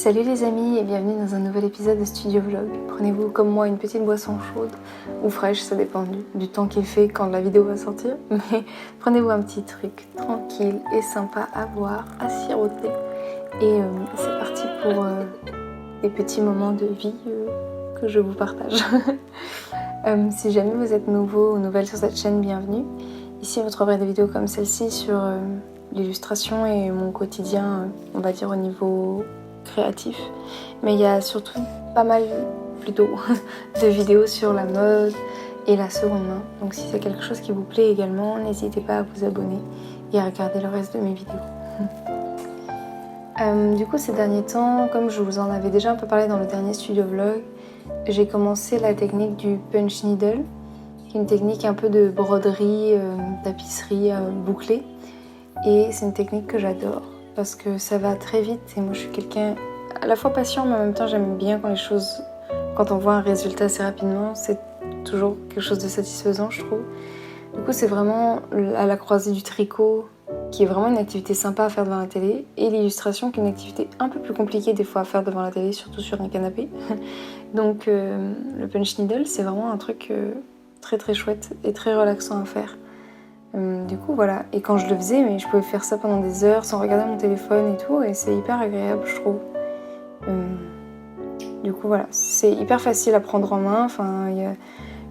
Salut les amis et bienvenue dans un nouvel épisode de Studio Vlog. Prenez-vous comme moi une petite boisson chaude ou fraîche, ça dépend du temps qu'il fait quand la vidéo va sortir. Mais prenez-vous un petit truc tranquille et sympa à boire, à siroter. Et c'est parti pour des petits moments de vie que je vous partage. Si jamais vous êtes nouveau ou nouvelle sur cette chaîne, bienvenue. Ici vous trouverez des vidéos comme celle-ci sur l'illustration et mon quotidien, on va dire au niveau créatif, mais il y a surtout pas mal plutôt de vidéos sur la mode et la seconde main. Donc si c'est quelque chose qui vous plaît également, n'hésitez pas à vous abonner et à regarder le reste de mes vidéos. Du coup ces derniers temps, comme je vous en avais déjà un peu parlé dans le dernier studio vlog, j'ai commencé la technique du punch needle, qui est une technique un peu de broderie, tapisserie bouclée, et c'est une technique que j'adore parce que ça va très vite et moi je suis quelqu'un à la fois patient mais en même temps j'aime bien quand on voit un résultat assez rapidement, c'est toujours quelque chose de satisfaisant je trouve. Du coup c'est vraiment à la croisée du tricot qui est vraiment une activité sympa à faire devant la télé et l'illustration qui est une activité un peu plus compliquée des fois à faire devant la télé, surtout sur un canapé. Donc le punch needle c'est vraiment un truc très très chouette et très relaxant à faire. Du coup voilà, et quand je le faisais, mais je pouvais faire ça pendant des heures sans regarder mon téléphone et tout, et c'est hyper agréable je trouve. Du coup voilà, c'est hyper facile à prendre en main, enfin,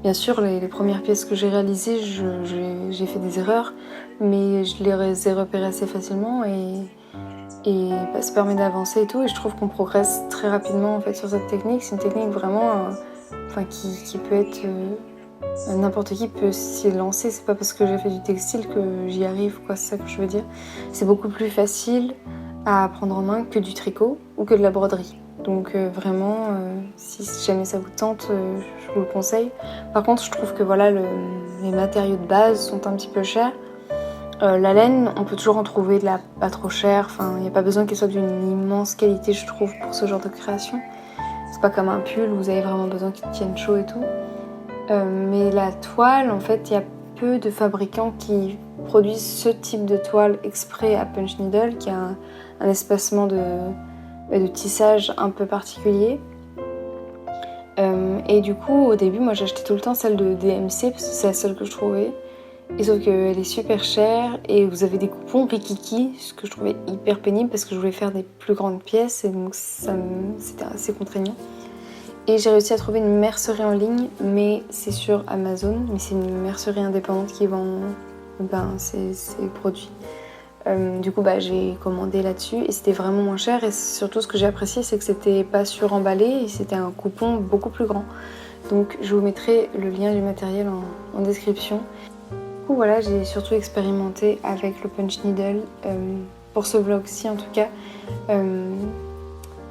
bien sûr les premières pièces que j'ai réalisées, j'ai fait des erreurs, mais je les ai repérées assez facilement et ça permet d'avancer et tout, et je trouve qu'on progresse très rapidement en fait sur cette technique. C'est une technique vraiment qui peut être... n'importe qui peut s'y lancer, c'est pas parce que j'ai fait du textile que j'y arrive, quoi, c'est ça que je veux dire. C'est beaucoup plus facile à prendre en main que du tricot ou que de la broderie. Donc vraiment, si jamais ça vous tente, je vous le conseille. Par contre, je trouve que voilà, les matériaux de base sont un petit peu chers. La laine, on peut toujours en trouver de la pas trop chère, enfin, il n'y a pas besoin qu'elle soit d'une immense qualité, je trouve, pour ce genre de création. C'est pas comme un pull où vous avez vraiment besoin qu'il tienne chaud et tout. Mais la toile, en fait, il y a peu de fabricants qui produisent ce type de toile exprès à punch needle, qui a un espacement de tissage un peu particulier. Et du coup, au début, moi j'achetais tout le temps celle de DMC parce que c'est la seule que je trouvais. Et sauf qu'elle est super chère et vous avez des coupons rikiki, ce que je trouvais hyper pénible parce que je voulais faire des plus grandes pièces et donc c'était assez contraignant. Et j'ai réussi à trouver une mercerie en ligne, mais c'est sur Amazon, mais c'est une mercerie indépendante qui vend ses produits. Du coup j'ai commandé là-dessus et c'était vraiment moins cher, et surtout ce que j'ai apprécié c'est que c'était pas suremballé et c'était un coupon beaucoup plus grand. Donc je vous mettrai le lien du matériel en description. Du coup voilà, j'ai surtout expérimenté avec le punch needle pour ce vlog-ci en tout cas.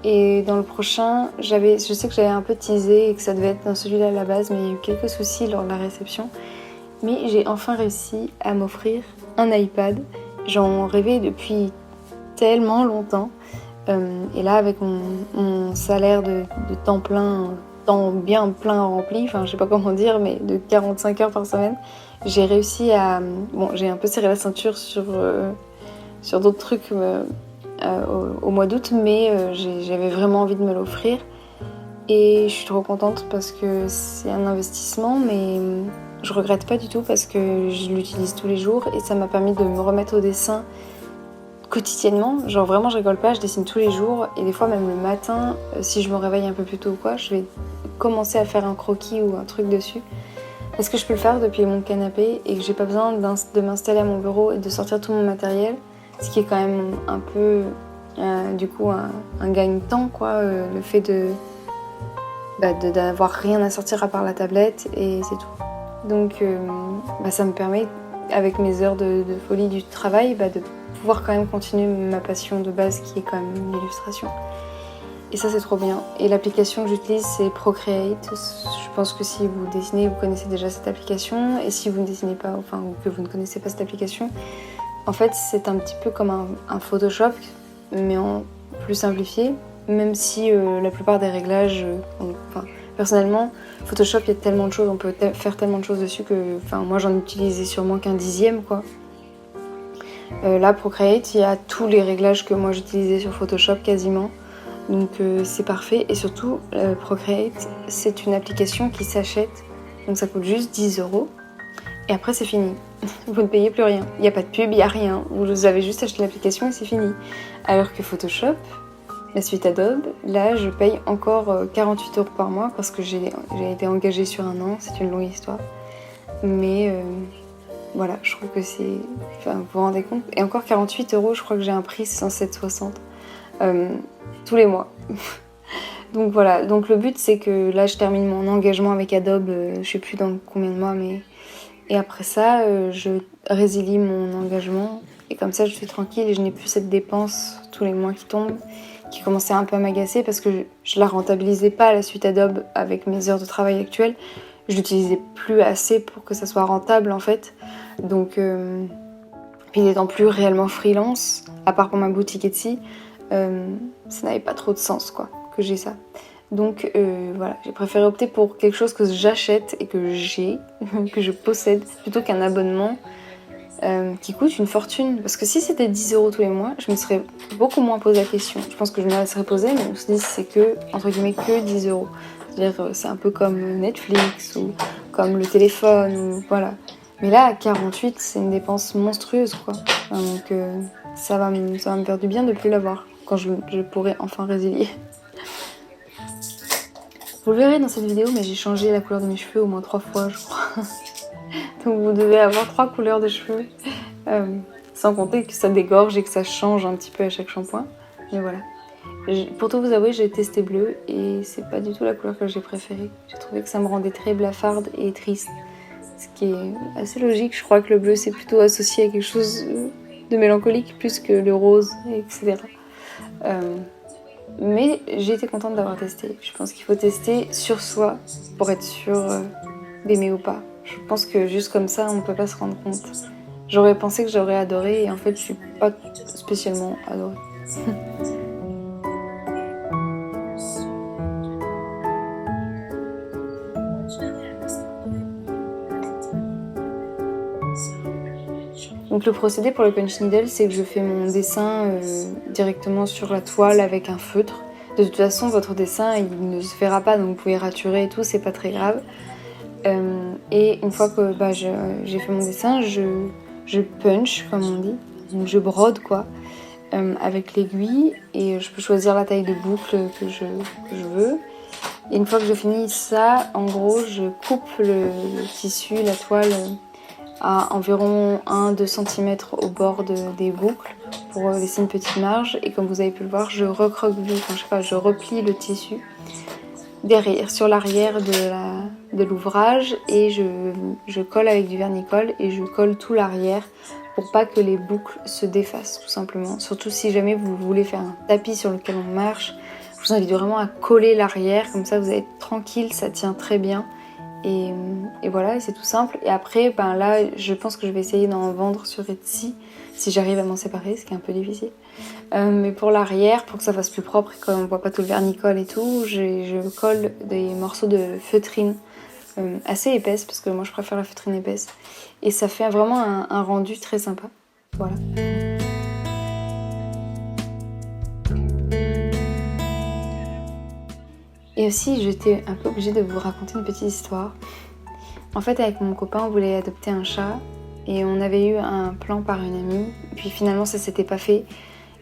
Et dans le prochain, je sais que j'avais un peu teasé et que ça devait être dans celui-là à la base, mais il y a eu quelques soucis lors de la réception. Mais j'ai enfin réussi à m'offrir un iPad. J'en rêvais depuis tellement longtemps. Et là, avec mon salaire de temps plein, temps bien plein rempli, enfin je sais pas comment dire, mais de 45 heures par semaine, j'ai réussi à... Bon, j'ai un peu serré la ceinture sur d'autres trucs... au mois d'août, mais j'avais vraiment envie de me l'offrir et je suis trop contente parce que c'est un investissement, mais je regrette pas du tout parce que je l'utilise tous les jours et ça m'a permis de me remettre au dessin quotidiennement. Genre vraiment je rigole pas, je dessine tous les jours et des fois même le matin, si je me réveille un peu plus tôt ou quoi, je vais commencer à faire un croquis ou un truc dessus parce que je peux le faire depuis mon canapé et que j'ai pas besoin de m'installer à mon bureau et de sortir tout mon matériel. Ce qui est quand même un peu, du coup, un gagne-temps, quoi, le fait d'avoir rien à sortir à part la tablette et c'est tout. Donc, ça me permet, avec mes heures de folie du travail, de pouvoir quand même continuer ma passion de base qui est quand même l'illustration. Et ça, c'est trop bien. Et l'application que j'utilise, c'est Procreate. Je pense que si vous dessinez, vous connaissez déjà cette application. Et si vous ne dessinez pas, enfin, ou que vous ne connaissez pas cette application, en fait, c'est un petit peu comme un Photoshop, mais en plus simplifié, même si la plupart des réglages... personnellement, Photoshop, il y a tellement de choses, on peut faire tellement de choses dessus que... moi, j'en utilisais sûrement qu'un dixième, quoi. Là, Procreate, il y a tous les réglages que moi, j'utilisais sur Photoshop, quasiment. Donc c'est parfait. Et surtout, Procreate, c'est une application qui s'achète. Donc ça coûte juste 10 €. Et après, c'est fini. Vous ne payez plus rien. Il n'y a pas de pub, il n'y a rien. Vous avez juste acheté l'application et c'est fini. Alors que Photoshop, la suite Adobe, là, je paye encore 48 € par mois parce que j'ai été engagée sur un an. C'est une longue histoire. Mais voilà, je trouve que c'est... Enfin, vous vous rendez compte? Et encore 48 €, je crois que j'ai un prix, c'est censé être 60 tous les mois. Donc voilà, donc le but c'est que là je termine mon engagement avec Adobe, je sais plus dans combien de mois, mais... Et après ça, je résilie mon engagement et comme ça je suis tranquille et je n'ai plus cette dépense tous les mois qui tombe, qui commençait un peu à m'agacer parce que je la rentabilisais pas la suite Adobe avec mes heures de travail actuelles. Je l'utilisais plus assez pour que ça soit rentable en fait. Donc, puis n'étant plus réellement freelance, à part pour ma boutique Etsy, ça n'avait pas trop de sens quoi, que j'ai ça. Donc voilà, j'ai préféré opter pour quelque chose que j'achète et que j'ai, que je possède, plutôt qu'un abonnement qui coûte une fortune. Parce que si c'était 10 € tous les mois, je me serais beaucoup moins posé la question. Je pense que je me la serais posée, mais je me suis dit c'est que, entre guillemets, que 10 €. C'est-à-dire c'est un peu comme Netflix ou comme le téléphone, ou voilà. Mais là, à 48, c'est une dépense monstrueuse quoi. Donc ça va me faire du bien de plus l'avoir quand je pourrai enfin résilier. Vous le verrez dans cette vidéo, mais j'ai changé la couleur de mes cheveux au moins 3 fois, je crois. Donc vous devez avoir 3 couleurs de cheveux. Sans compter que ça dégorge et que ça change un petit peu à chaque shampoing. Mais voilà. Pour tout vous avouer, j'ai testé bleu et c'est pas du tout la couleur que j'ai préférée. J'ai trouvé que ça me rendait très blafarde et triste. Ce qui est assez logique. Je crois que le bleu c'est plutôt associé à quelque chose de mélancolique plus que le rose, etc. Mais j'ai été contente d'avoir testé. Je pense qu'il faut tester sur soi pour être sûr d'aimer ou pas. Je pense que juste comme ça, on ne peut pas se rendre compte. J'aurais pensé que j'aurais adoré et en fait, je suis pas spécialement adorée. Donc le procédé pour le punch needle, c'est que je fais mon dessin directement sur la toile avec un feutre. De toute façon, votre dessin, il ne se verra pas, donc vous pouvez raturer et tout, c'est pas très grave. Et une fois que j'ai fait mon dessin, je punch, comme on dit, donc je brode quoi, avec l'aiguille et je peux choisir la taille de boucle que je veux. Et une fois que je finis ça, en gros, je coupe le tissu, la toile à environ 1-2 cm au bord des boucles pour laisser une petite marge. Et comme vous avez pu le voir, je je replie le tissu derrière, sur l'arrière de l'ouvrage et je colle avec du vernis-colle et je colle tout l'arrière pour pas que les boucles se défassent tout simplement. Surtout si jamais vous voulez faire un tapis sur lequel on marche, je vous invite vraiment à coller l'arrière, comme ça vous allez être tranquille, ça tient très bien. Et voilà, c'est tout simple. Et après, là, je pense que je vais essayer d'en vendre sur Etsy, si j'arrive à m'en séparer, ce qui est un peu difficile. Mais pour l'arrière, pour que ça fasse plus propre et qu'on ne voit pas tout le vernis-colle et tout, je colle des morceaux de feutrine assez épaisse, parce que moi je préfère la feutrine épaisse. Et ça fait vraiment un rendu très sympa. Voilà. Et aussi, j'étais un peu obligée de vous raconter une petite histoire. En fait, avec mon copain, on voulait adopter un chat et on avait eu un plan par une amie. Puis finalement, ça s'était pas fait.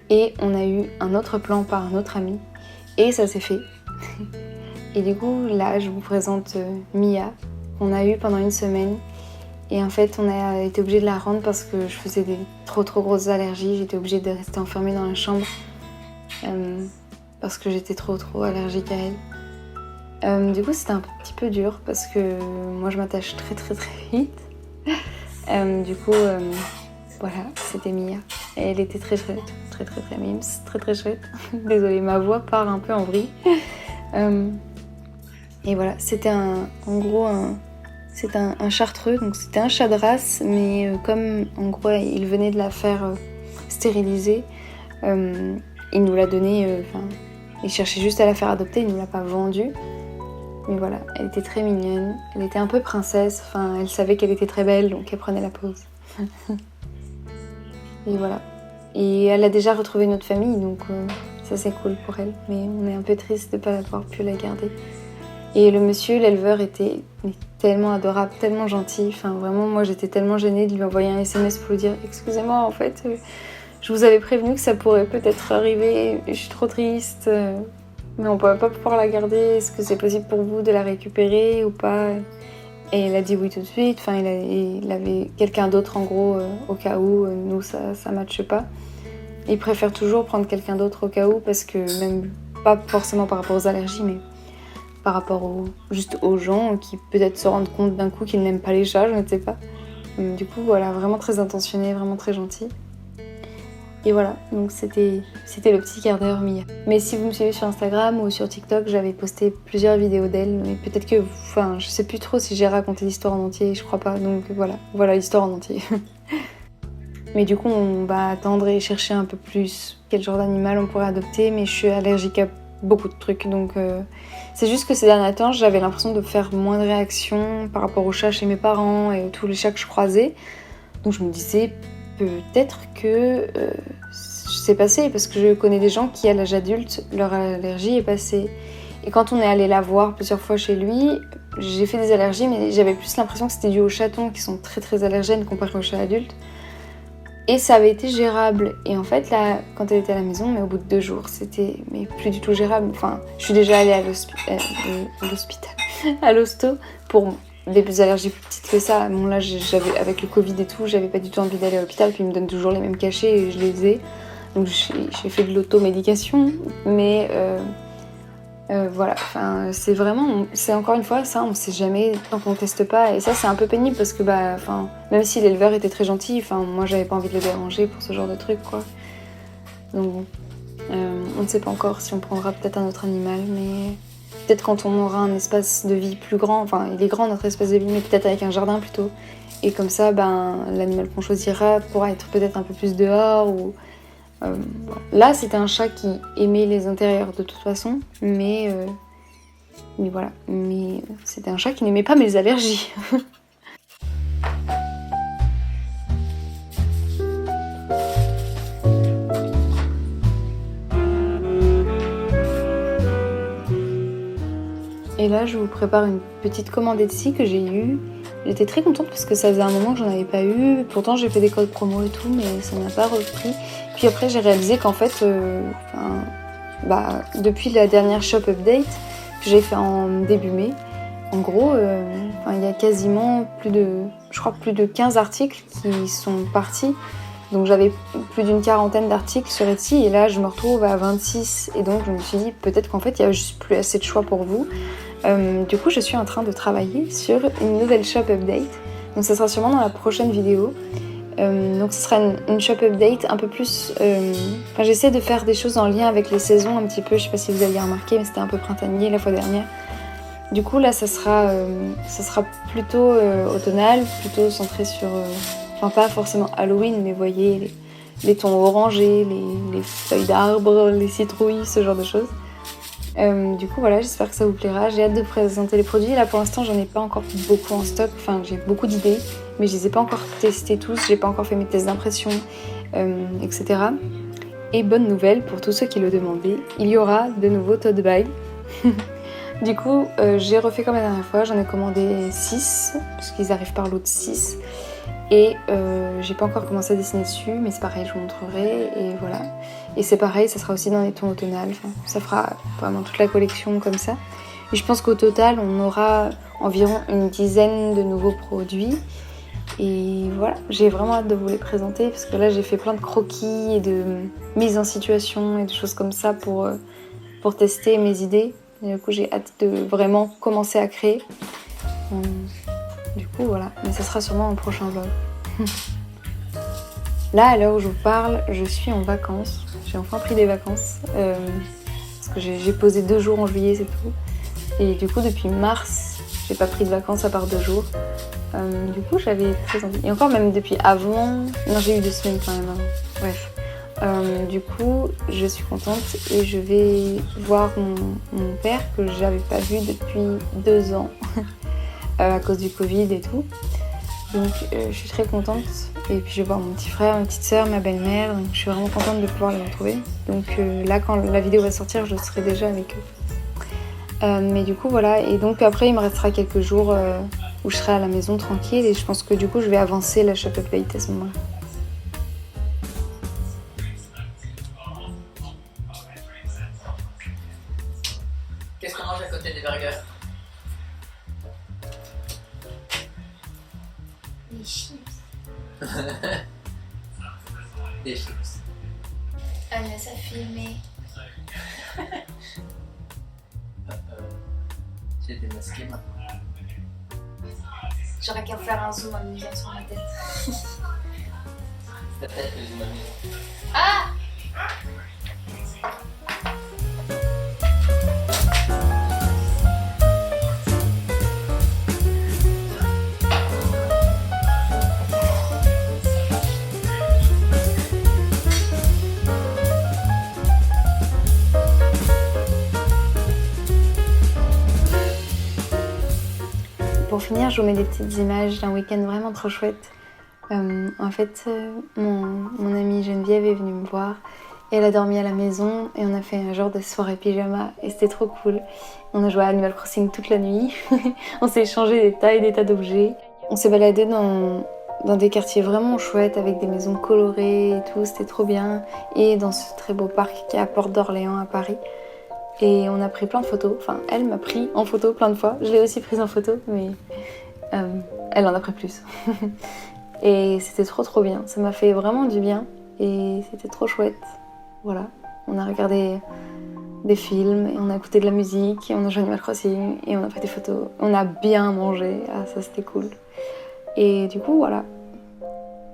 Et on a eu un autre plan par un autre ami. Et ça s'est fait. Et du coup, là, je vous présente Mia, qu'on a eu pendant une semaine. Et en fait, on a été obligé de la rendre parce que je faisais des trop grosses allergies. J'étais obligée de rester enfermée dans la chambre parce que j'étais trop allergique à elle. Du coup c'était un petit peu dur parce que moi je m'attache très vite. Du coup voilà, c'était Mia. Et elle était très chouette, très mimes, très chouette. Désolée, ma voix part un peu en vrille. Et voilà, c'était un chartreux, donc c'était un chat de race, mais comme en gros il venait de la faire stériliser, il nous l'a donné, il cherchait juste à la faire adopter, il ne nous l'a pas vendue. Mais voilà, elle était très mignonne, elle était un peu princesse, elle savait qu'elle était très belle, donc elle prenait la pause. Et voilà. Et elle a déjà retrouvé notre famille, donc Ça c'est cool pour elle, mais on est un peu triste de ne pas avoir pu la garder. Et le monsieur, l'éleveur, était tellement adorable, tellement gentil. Enfin, vraiment, moi, j'étais tellement gênée de lui envoyer un SMS pour lui dire « Excusez-moi, en fait, je vous avais prévenu que ça pourrait peut-être arriver, je suis trop triste, mais on ne pourrait pas pouvoir la garder. Est-ce que c'est possible pour vous de la récupérer ou pas ?» Et elle a dit oui tout de suite. Enfin, il avait quelqu'un d'autre, en gros, au cas où nous, ça ne matche pas. Il préfère toujours prendre quelqu'un d'autre au cas où, parce que même pas forcément par rapport aux allergies, mais par rapport juste aux gens qui peut-être se rendent compte d'un coup qu'ils n'aiment pas les chats, je ne sais pas. Du coup, voilà, vraiment très intentionné, vraiment très gentil. Et voilà, donc c'était le petit quart d'heure Mia. Mais si vous me suivez sur Instagram ou sur TikTok, j'avais posté plusieurs vidéos d'elle, mais peut-être que, enfin, je sais plus trop si j'ai raconté l'histoire en entier, je crois pas, donc voilà l'histoire en entier. Mais du coup, on va attendre et chercher un peu plus quel genre d'animal on pourrait adopter, mais je suis allergique à beaucoup de trucs, donc c'est juste que ces derniers temps, j'avais l'impression de faire moins de réactions par rapport aux chats chez mes parents et tous les chats que je croisais. Donc je me disais peut-être que c'est passé, parce que je connais des gens qui, à l'âge adulte, leur allergie est passée. Et quand on est allé la voir plusieurs fois chez lui, j'ai fait des allergies, mais j'avais plus l'impression que c'était dû aux chatons qui sont très très allergènes comparé aux chats adultes. Et ça avait été gérable. Et en fait, là, quand elle était à la maison, mais au bout de 2 jours, c'était plus du tout gérable. Enfin, je suis déjà allée à l'hôpital, à l'hosto, pour des allergies plus petites que ça. Bon, là, j'avais, avec le Covid et tout, j'avais pas du tout envie d'aller à l'hôpital, puis ils me donnent toujours les mêmes cachets et je les ai. Donc j'ai fait de l'automédication, mais voilà, enfin, c'est encore une fois ça, on sait jamais tant qu'on teste pas, et ça c'est un peu pénible parce que même si l'éleveur était très gentil, moi j'avais pas envie de le déranger pour ce genre de truc quoi. Donc bon, on ne sait pas encore si on prendra peut-être un autre animal, mais peut-être quand on aura un espace de vie plus grand, enfin il est grand notre espace de vie, mais peut-être avec un jardin plutôt, et comme ça l'animal qu'on choisira pourra être peut-être un peu plus dehors ou... Là, c'était un chat qui aimait les intérieurs de toute façon, mais voilà. Mais c'était un chat qui n'aimait pas mes allergies. Et là, je vous prépare une petite commande Etsy que j'ai eue. J'étais très contente parce que ça faisait un moment que j'en avais pas eu. Pourtant, j'ai fait des codes promo et tout, mais ça n'a pas repris. Puis après, j'ai réalisé qu'en fait, depuis la dernière shop update que j'ai fait en début mai, en gros, il y a quasiment plus de 15 articles qui sont partis. Donc j'avais plus d'une quarantaine d'articles sur Etsy et là, je me retrouve à 26. Et donc, je me suis dit, peut-être qu'en fait, il n'y a juste plus assez de choix pour vous. Du coup, je suis en train de travailler sur une nouvelle shop update. Donc ça sera sûrement dans la prochaine vidéo. Donc ce sera une shop update un peu plus... j'essaie de faire des choses en lien avec les saisons un petit peu. Je sais pas si vous aviez remarqué, mais c'était un peu printanier la fois dernière. Du coup là, ça sera plutôt automnal, plutôt centré sur... pas forcément Halloween, mais vous voyez les tons orangés, les feuilles d'arbres, les citrouilles, ce genre de choses. Du coup voilà, j'espère que ça vous plaira. J'ai hâte de présenter les produits. Là pour l'instant j'en ai pas encore beaucoup en stock, j'ai beaucoup d'idées, mais je les ai pas encore testés tous, j'ai pas encore fait mes tests d'impression, etc. Et bonne nouvelle pour tous ceux qui le demandaient, il y aura de nouveaux tote bags. Du coup j'ai refait comme la dernière fois, j'en ai commandé 6, parce qu'ils arrivent par lot de 6. Et j'ai pas encore commencé à dessiner dessus, mais c'est pareil, je vous montrerai, et voilà. Et c'est pareil, ça sera aussi dans les tons automnales, ça fera vraiment toute la collection comme ça. Et je pense qu'au total, on aura environ une dizaine de nouveaux produits. Et voilà, j'ai vraiment hâte de vous les présenter, parce que là j'ai fait plein de croquis et de mise en situation et de choses comme ça pour tester mes idées. Et du coup j'ai hâte de vraiment commencer à créer. Du coup voilà, mais ça sera sûrement un prochain vlog. Là, à l'heure où je vous parle, je suis en vacances. J'ai enfin pris des vacances. Parce que j'ai posé 2 jours en juillet, c'est tout. Et du coup, depuis mars, j'ai pas pris de vacances à part 2 jours. Du coup, j'avais très envie. Et encore même depuis avant... Non, j'ai eu 2 semaines quand même. Bref. Du coup, je suis contente et je vais voir mon père que j'avais pas vu depuis 2 ans. À cause du Covid et tout. Donc je suis très contente. Et puis je vais voir mon petit frère, ma petite soeur, ma belle-mère. Donc je suis vraiment contente de pouvoir les retrouver. Donc là quand la vidéo va sortir, je serai déjà avec eux. Mais du coup voilà, et donc après il me restera quelques jours où je serai à la maison tranquille. Et je pense que du coup je vais avancer la chocolate plate à ce moment-là. Qu'est-ce qu'on mange à côté des burgers? Les chips. Des chips. Ah, laisse à filmer. J'ai démasqué maintenant. J'aurais qu'à faire un zoom amusant sur ma tête. Ta tête, le zoom amusant. Ah! Pour finir, je vous mets des petites images d'un week-end vraiment trop chouette. En fait, mon amie Geneviève est venue me voir et elle a dormi à la maison et on a fait un genre de soirée pyjama et c'était trop cool. On a joué à Animal Crossing toute la nuit, on s'est échangé des tas d'objets. On s'est baladé dans des quartiers vraiment chouettes avec des maisons colorées et tout, c'était trop bien. Et dans ce très beau parc qui est à Porte d'Orléans à Paris. Et on a pris plein de photos, enfin elle m'a pris en photo plein de fois, je l'ai aussi prise en photo mais elle en a pris plus. Et c'était trop bien, ça m'a fait vraiment du bien et c'était trop chouette. Voilà, on a regardé des films et on a écouté de la musique et on a joué à Animal Crossing et on a pris des photos. On a bien mangé, ah ça c'était cool. Et du coup voilà,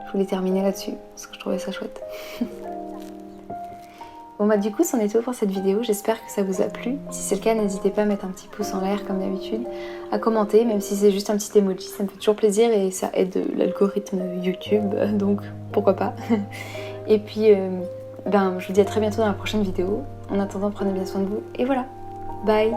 je voulais terminer là-dessus parce que je trouvais ça chouette. Bon bah du coup c'en est tout pour cette vidéo, j'espère que ça vous a plu. Si c'est le cas, n'hésitez pas à mettre un petit pouce en l'air comme d'habitude, à commenter, même si c'est juste un petit emoji, ça me fait toujours plaisir et ça aide l'algorithme YouTube, donc pourquoi pas. Et puis je vous dis à très bientôt dans la prochaine vidéo. En attendant, prenez bien soin de vous et voilà, bye.